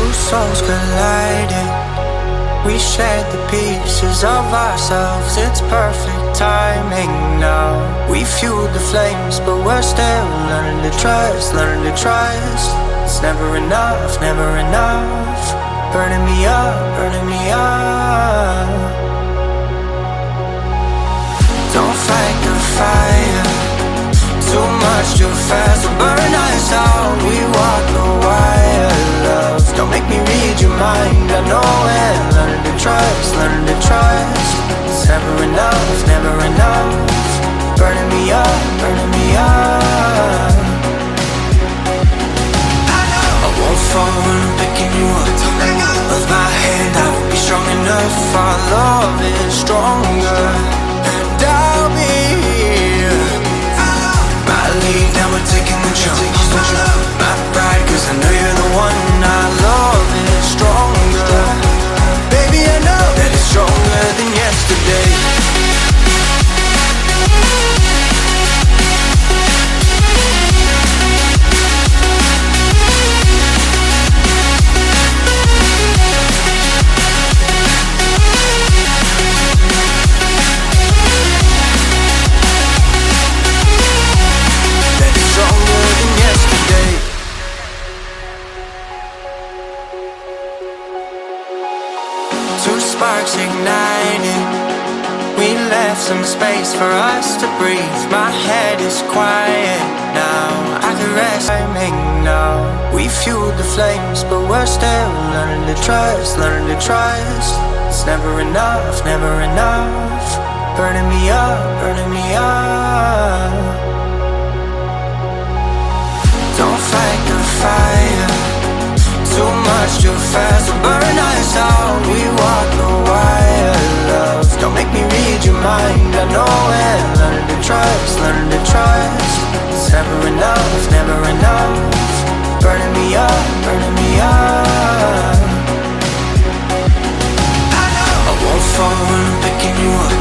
Two souls colliding. We shared the pieces of ourselves. It's perfect timing now. We fueled the flames, but we're still learning to trust, learning to trust. It's never enough, never enough. Burning me up, burning me up. Don't fight the fire. Too much, too fast, will burn us out. We walk the wire, love. Don't make me read your mind, I know it. Learning to trust, learning to trust. It's never enough, never enough. Burning me up, burning me up. I won't fall when I'm picking you up. With my hand, I won't be strong enough. Our love is stronger, and I'll be here. My lead, now we're taking the jump. My pride, cause I know you're the one. Our love is stronger. Baby, I know that it's stronger than yesterday. Two sparks igniting. We left some space for us to breathe. My head is quiet now. I can rest timing now. We fueled the flames, but we're still learning to trust, learning to trust. It's never enough, never enough. Burning me up, burning me up. Don't fight the fire. Too much, too fast, will burn us out. We walk the wire, love. Don't make me read your mind, I know it. Learning to trust, learning to trust. It's never enough, never enough. Burning me up, burning me up. I won't fall when I'm picking you up.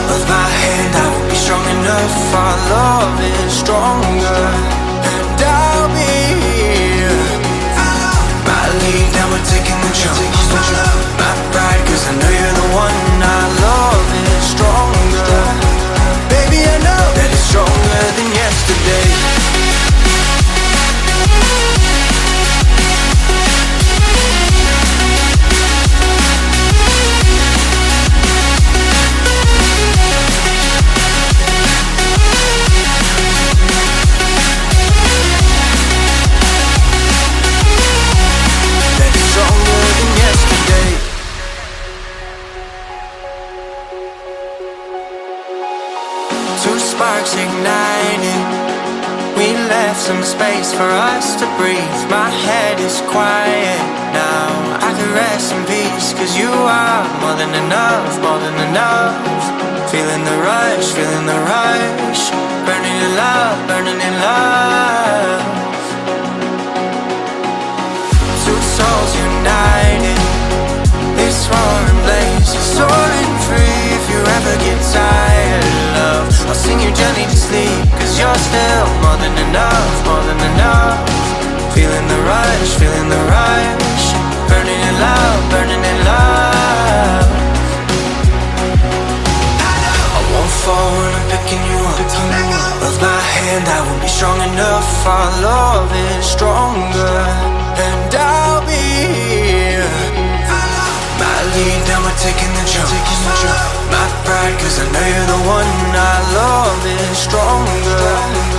With my hand, I won't be strong enough. Our love is stronger, and I'll be here. My lead, now we're taking the jump. My pride, cause I know you're the one. Our love is stronger. Baby, I know that it's stronger than yesterday. Two sparks igniting. We left some space for us to breathe. My head is quiet now. I can rest in peace, cause you are more than enough, more than enough. Feeling the rush, feeling the rush. Burning in love, burning in love. Two souls united. This roaring blaze is soaring free. If you ever get tired, love, I'll sing you gently to sleep, cause you're still more than enough, more than enough. Feeling the rush, feeling the rush. Burning in love, burning in love. I won't fall when I'm picking you up. With my hand, I won't be strong enough. Our love is stronger, and I'll be here. My lead, now we're taking the jump. My pride, cause I know you're the one. Our love is stronger.